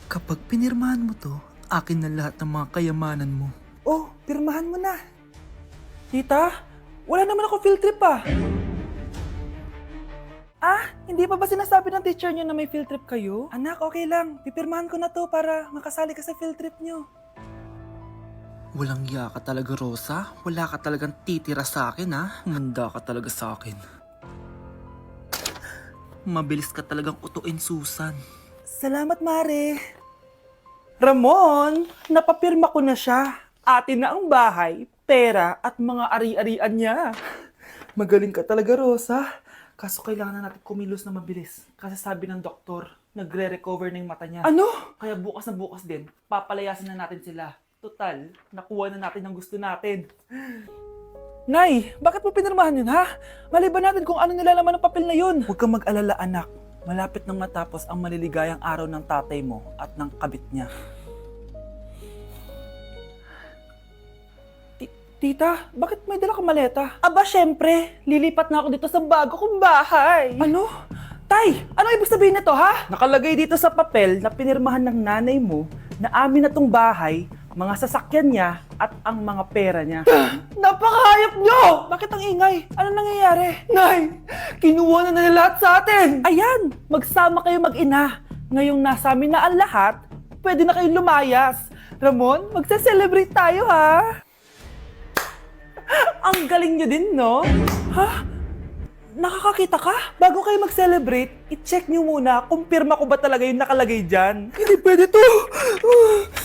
Kapag pinirmahan mo to, akin na lahat ng mga kayamanan mo. Oh, pirmahan mo na. Tita, wala naman ako field trip ah. Hindi pa ba sinasabi ng teacher niyo na may field trip kayo? Anak, okay lang. Pipirmahan ko na to para makasali ka sa field trip niyo. Walang iya ka talaga, Rosa. Wala ka talagang titira sa akin, ha? Manda ka talaga sa akin. Mabilis ka talagang utuin, Susan. Salamat, Mare. Ramon, napapirma ko na siya. Atin na ang bahay, pera at mga ari-arian niya. Magaling ka talaga, Rosa. Kaso kailangan na natin kumilos na mabilis. Kasi sabi ng doktor, nagre-recover na yung mata niya. Ano? Kaya bukas na bukas din, papalayasin na natin sila. Total, nakuha na natin ang gusto natin. Nay, bakit mo pinirmahan yun, ha? Maliban natin kung ano nilalaman ng papel na yun. Huwag kang mag-alala, anak. Malapit nang matapos ang maliligayang araw ng tatay mo at ng kabit niya. Tita, bakit may dala kang maleta? Aba, syempre. Lilipat na ako dito sa bago kong bahay. Ano? Tay, ano ibig sabihin nito, ha? Nakalagay dito sa papel na pinirmahan ng nanay mo na amin na tong bahay, mga sasakyan niya at ang mga pera niya. Napakahayop nyo! Bakit ang ingay? Ano nangyayari? Nay, kinuha na nila lahat sa atin! Ayan, magsama kayo mag-ina. Ngayong nasa amin na ang lahat, pwede na kayong lumayas. Ramon, magse-celebrate tayo, ha? Ang galing nyo din, no? Ha? Nakakakita ka? Bago kayo mag-celebrate, i-check nyo muna kung pirma ko ba talaga yung nakalagay dyan. Hindi pwede to!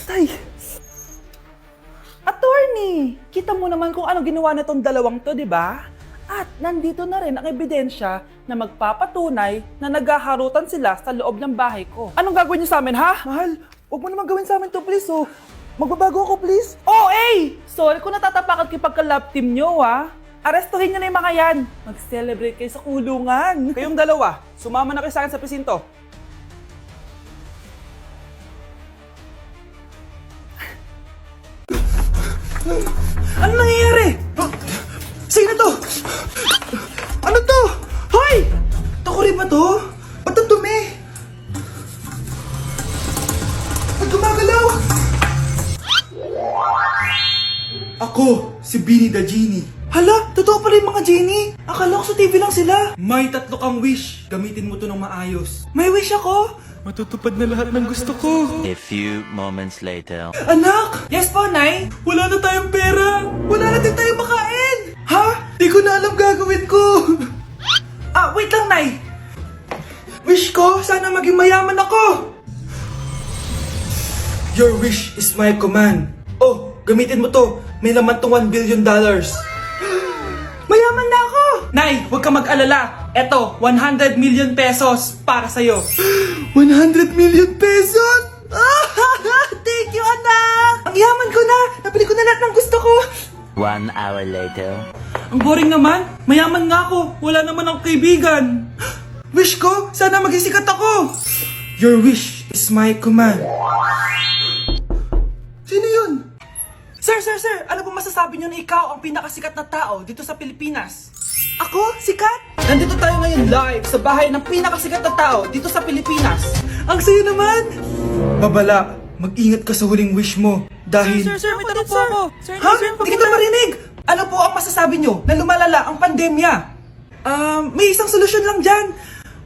Tay! Attorney! Kita mo naman kung ano ginawa na tong dalawang to, di ba? At nandito na rin ang ebidensya na magpapatunay na naghaharutan sila sa loob ng bahay ko. Anong gagawin niyo sa amin, ha? Mahal, huwag mo naman gawin sa amin to, please, oh. Magbabago ako, please. Oh, eh! Sorry kung natatapakan kayo pagka-love team nyo, ha? Arestuhin nyo na yung mga yan. Mag-celebrate kayo sa kulungan. Kayong dalawa, sumama na kayo sa akin sa presinto. Ano nangyayari? Sino to? Ano to? Hoy! Takuri ba to? Ba't ang dumi? Ba't gumagalaw? Ako, si Beanie the Genie. Hala, totoo pala yung mga genie. Akala ko sa TV lang sila. May 3 kang wish. Gamitin mo to ng maayos. May wish ako? Matutupad na lahat ng gusto ko. A few moments later. Anak! Yes po, Nay? Wala na tayong pera. Wala na din tayong makain. Ha? Di ko na alam gagawin ko. Wait lang, Nay. Wish ko, sana maging mayaman ako. Your wish is my command. Oh, gamitin mo to. May laman tong $1 billion. Mayaman na ako! Nay, huwag ka mag-alala. Eto, 100 million pesos para sa'yo. 100 million pesos? Thank you, anak! Ang yaman ko na! Nabili ko na lahat ng gusto ko! 1 hour later. Ang boring naman. Mayaman nga ako. Wala naman akong kaibigan. Wish ko, sana maging sikat ako. Your wish is my command. Sino yun? Sir! Ano po masasabi niyo na ikaw ang pinakasikat na tao dito sa Pilipinas? Ako? Sikat? Nandito tayo ngayon live sa bahay ng pinakasikat na tao dito sa Pilipinas. Ang sayo naman! Babala, mag-ingat ka sa huling wish mo dahil... Sir, may tanong po ako. Sir, Ha? Hindi kita marinig! Ano po ang masasabi niyo na lumalala ang pandemya? May isang solusyon lang dyan.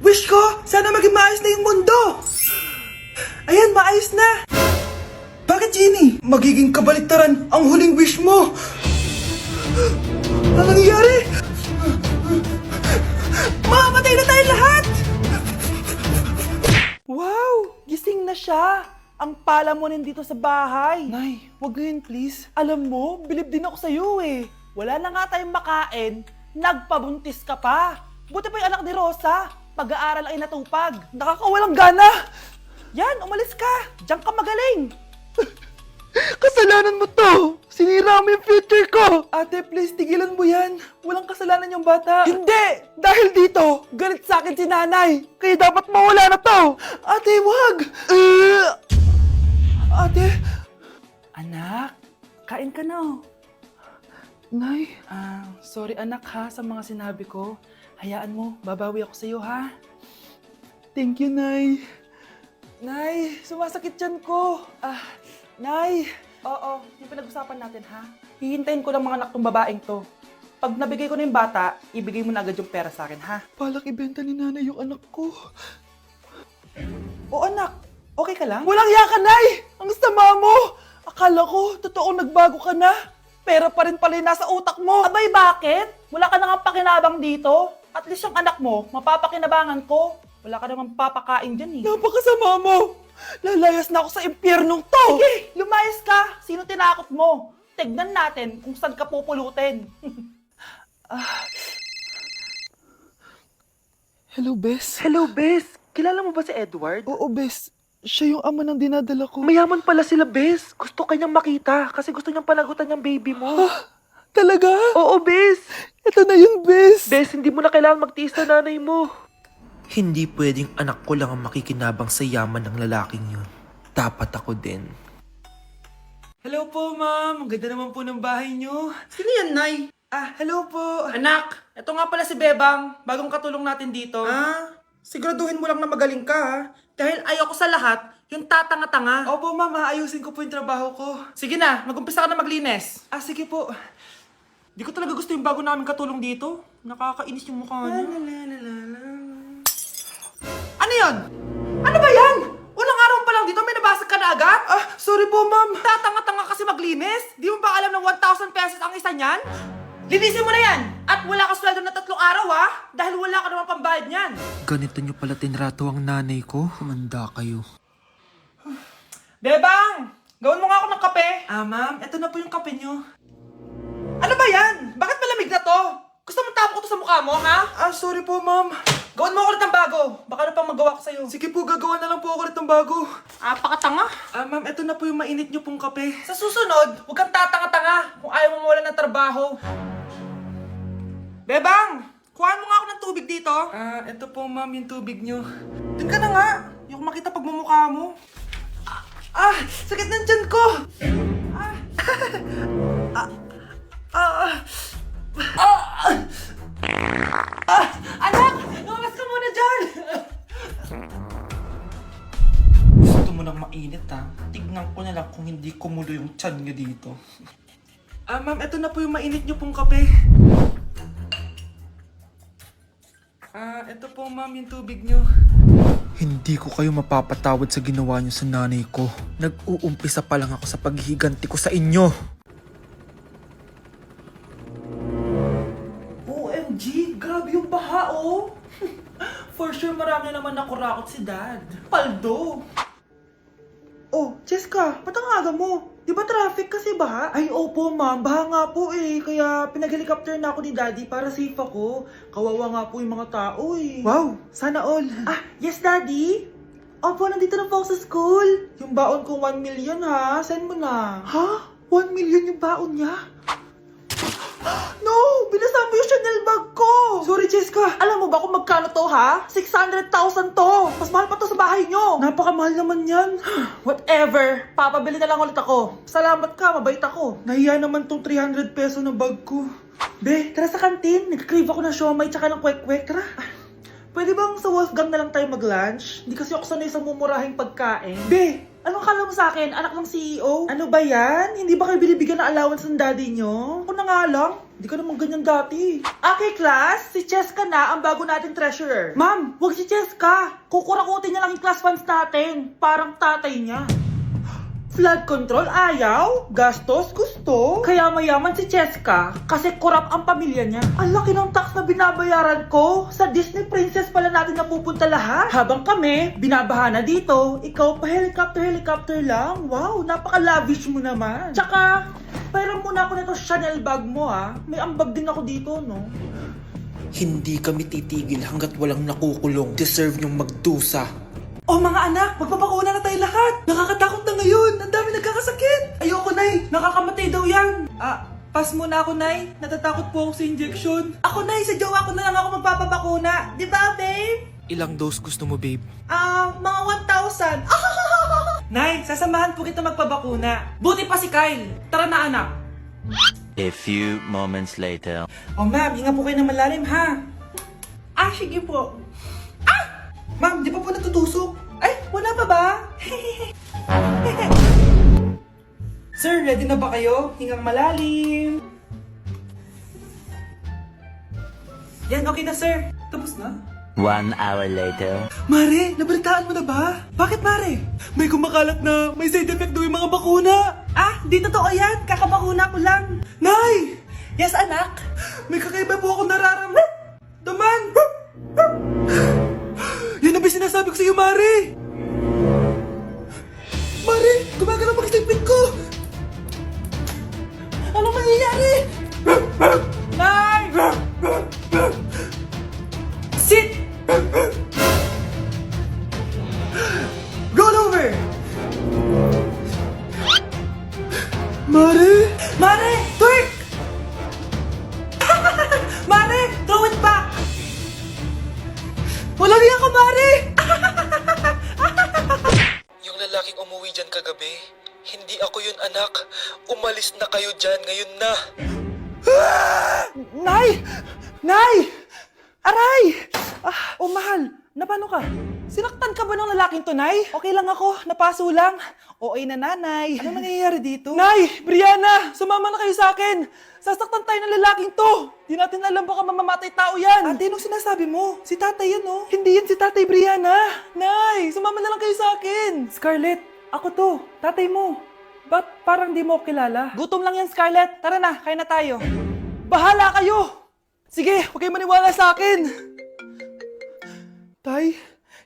Wish ko, sana maging maayos na yung mundo. Ayan, maayos na. Bakit, Genie? Magiging kabaliktaran ang huling wish mo. Ano nangyayari? Mamamatay na tayo lahat! Wow! Gising na siya! Ang pala mo nandito sa bahay. Nay, wag ngayon please. Alam mo, bilib din ako sa'yo eh. Wala na nga tayong makain, nagpabuntis ka pa. Buti pa yung anak ni Rosa, pag-aaral ay natupag. Nakakawalang gana. Yan, umalis ka. Diyan ka magaling. Kasalanan mo to! Sinira mo yung future ko! Ate, please, tigilan mo yan. Walang kasalanan yung bata. Hindi! Dahil dito, galit sa akin si nanay. Kaya dapat mawala na to! Ate, wag! Ate! Anak, kain ka na oh. Nay, sorry anak ha sa mga sinabi ko. Hayaan mo, babawi ako sa'yo ha. Thank you, Nay. Nay, sumasakit yan ko. Nay. Oo, yung pinag-usapan natin, ha? Hihintayin ko lang mga anak tong babaeng to. Pag nabigay ko na yung bata, ibigay mo na agad yung pera sa akin, ha? Palak ibenta ni nanay yung anak ko. O anak, okay ka lang? Walang iya ka, Nay! Ang sama mo! Akala ko, totoo nagbago ka na. Pera pa rin pala yung nasa utak mo. Abay, bakit? Wala ka na nga pakinabang dito. At least yung anak mo, mapapakinabangan ko. Wala ka namang papakain dyan eh. Napakasama mo! Lalayas na ako sa impyernong to! Sige, lumayas ka! Sino tinakot mo? Tignan natin kung saan ka pupulutin. Hello, Bes. Hello, Bes! Kilala mo ba si Edward? Oo, Bes. Siya yung ama ng dinadala ko. Mayaman pala sila, Bes. Gusto kanyang makita kasi gusto niyang panagutan yung baby mo. Talaga? Oo, Bes! Ito na yun, Bes. Bes, hindi mo na kailangan magtiis na nanay mo. Hindi pwedeng anak ko lang ang makikinabang sa yaman ng lalaking yun. Dapat ako din. Hello po, ma'am. Ang ganda naman po ng bahay niyo. Sino yan, Nay? Hello po. Anak, ito nga pala si Bebang. Bagong katulong natin dito. Siguraduhin mo lang na magaling ka, ha? Dahil ayoko sa lahat, yung tatanga-tanga. Opo, ma'am. Ayusin ko po yung trabaho ko. Sige na, mag-umpisa ka na maglinis. Sige po. Di ko talaga gusto yung bago namin katulong dito. Nakakainis yung mukha niya. Ano yun? Ano ba yan? Unang araw pa lang dito, may nabasag ka na agad? Sorry po, ma'am. Tatanga-tanga kasi maglinis? Di mo ba alam ng 1,000 pesos ang isa niyan? Linisin mo na yan! At wala ka sweldo na 3 araw, ha? Dahil wala ka naman pambayad niyan. Ganito nyo pala tinrato ang nanay ko. Kumanda kayo. Bebang! Gawin mo nga ako ng kape. Ma'am, eto na po yung kape nyo. Ano ba yan? Bakit malamig na to? Gusto mo tapo ko to sa mukha mo, ha? Sorry po, ma'am. Gawin mo ulit ng bago. Baka na pang magawa ko sa'yo. Sige po, gagawa na lang po ako ulit ng bago. Pakatanga. Ma'am, eto na po yung mainit nyo pong kape. Sa susunod, huwag kang tatanga-tanga kung ayaw mo mawala ng trabaho. Bebang! Kuhaan mo nga ako ng tubig dito. Eto po, ma'am, yung tubig nyo. Dun ka na nga. Yung makita pagmumukha mo. Sakit ng tiyan ko! Anak! Lumabas ka muna dyan! Gusto mo nang mainit, ha? Tignan ko na lang kung hindi kumulo yung tiyan nyo dito. Ma'am, eto na po yung mainit nyo pong kape. Eto po, ma'am, yung tubig nyo. Hindi ko kayo mapapatawad sa ginawa nyo sa nanay ko. Nag-uumpisa pa lang ako sa paghihiganti ko sa inyo. OMG, grabe yung baha, oh. For sure, marami naman nakurakot si Dad. Paldo. Oh, Cheska, ba't ang aga mo? Di ba traffic kasi baha? Ay, opo, ma'am. Baha nga po eh. Kaya pinag-helicopter na ako ni Daddy para safe ako. Kawawa nga po yung mga tao eh. Wow, sana all. Yes, Daddy? Opo, nandito na po ako sa school. Yung baon ko 1 million, ha? Send mo na. Ha? 1 million yung baon niya? No! Binasa mo yung Chanel bag ko! Sorry, Cheska. Alam mo ba kung magkano to, ha? 600,000 to! Mas mahal pa to sa bahay nyo! Napakamahal naman yan. Whatever. Papabili na lang ulit ako. Salamat ka, mabait ako. Nahiya naman tong 300 peso na bag ko. Be, tara sa kantin. Nag-crave ako ng siomay tsaka ng kwek-kwek. Tara. Pwede bang sa Wolfgang na lang tayo mag-lunch? Hindi kasi ako sanay sa mumurahing pagkain. Be, anong kala mo sa akin? Anak ng CEO? Ano ba yan? Hindi ba kayo binibigyan ng allowance ng daddy nyo? Ako na nga lang. Hindi ka naman ganyan dati. Okay, class. Si Cheska na ang bago nating treasurer. Ma'am, wag si Cheska. Kukurakutin niya lang yung class funds natin. Parang tatay niya. Flood control, ayaw. Gastos, gusto. Kaya mayaman si Cheska kasi korap ang pamilya niya. Ang laki ng tax na binabayaran ko. Sa Disney Princess pala natin napupunta lahat. Habang kami, binabaha na dito. Ikaw pa helicopter lang. Wow, napaka-lavish mo naman. Tsaka, pairam muna ako nito Chanel bag mo, ha. May ambag din ako dito, no? Hindi kami titigil hanggat walang nakukulong. Deserve nyong magdusa. Oh mga anak, magpapakuna na tayo lahat. Nakakatakot na ngayon. Ang dami nagkakasakit. Ayoko, Nay. Nakakamatay daw yan. Pass muna ako, Nay. Natatakot po ako sa injection. Ako, Nay. Sa jowa ko na lang ako magpapabakuna. Di ba, babe? Ilang dose gusto mo, babe? Mga 1,000. Nay, sasamahan po kita magpabakuna. Buti pa si Kyle. Tara na, anak. A few moments later. Oh, ma'am. Hinga po kayo ng malalim, ha? Sige po. Ma'am, di pa po natutusok? Ay, wala pa ba? Sir, ready na ba kayo? Hingang malalim. Yan, okay na sir. Tapos na? 1 hour later. Mare, nabalitaan mo na ba? Bakit Mare? May kumakalat na may side effect daw yung mga bakuna. Ah, di totoo yan. Kakabakuna ko lang. Nay! Yes, anak? May kakaiba po ako nararamdaman. Yan ang ba sinasabi ko sa iyo, Mare? Mare, gumagalaw ang isipin ko. Anong nangyayari? Nay! Sit! Roll over! Mare! Mare! Twerk! Mare! Throw it back! Walang iya ka, Mare! Yung lalaking umuwi dyan kagabi, hindi ako yun anak. Umalis na kayo dyan ngayon na. Nay! Nay! Aray! Oh, mahal. Napano ka? Sinaktan ka ba ng lalaking to, Nay? Okay lang ako. Napaso lang. Okay na, nanay. Ano nangyayari dito? Nay! Brianna! Sumama na kayo sa akin! Sasaktan tayo ng lalaking to! Di natin alam baka mamamatay tao yan! Ate, anong sinasabi mo? Si tatay yan, oh. Hindi yan si tatay, Brianna! Nay! Sumama na lang kayo sa akin! Scarlett, ako to. Tatay mo. Ba't parang di mo ako kilala? Gutom lang yan, Scarlett. Tara na, kain na tayo. Bahala kayo! Sige, huwag kayo maniwala sa akin! Tay,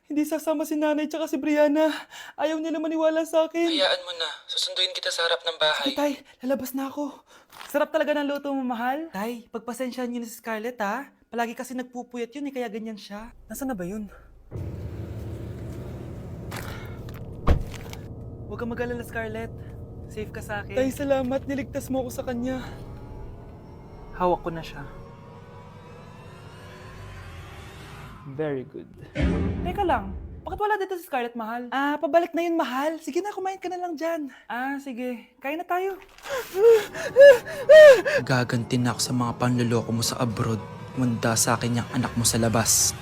hindi sasama si nanay tsaka si Brianna. Ayaw nila maniwala sa akin. Hayaan mo na. Susunduin kita sa harap ng bahay. Sige, Tay, lalabas na ako. Sarap talaga ng luto mo, mahal. Tay, pagpasensyahan niyo na si Scarlett, ha? Palagi kasi nagpupuyat yun, kaya ganyan siya. Nasaan na ba yun? Huwag kang mag-alala, Scarlett. Safe ka sa akin. Tay, salamat. Niligtas mo ako sa kanya. Hawak ko na siya. Very good. Teka lang, bakit wala dito si Scarlett, mahal? Ah, pabalik na yun, mahal. Sige na, kumain ka na lang dyan. Ah, sige. Kain na tayo. Gaganti na ako sa mga panluloko mo sa abroad. Munda sa akin yung anak mo sa labas.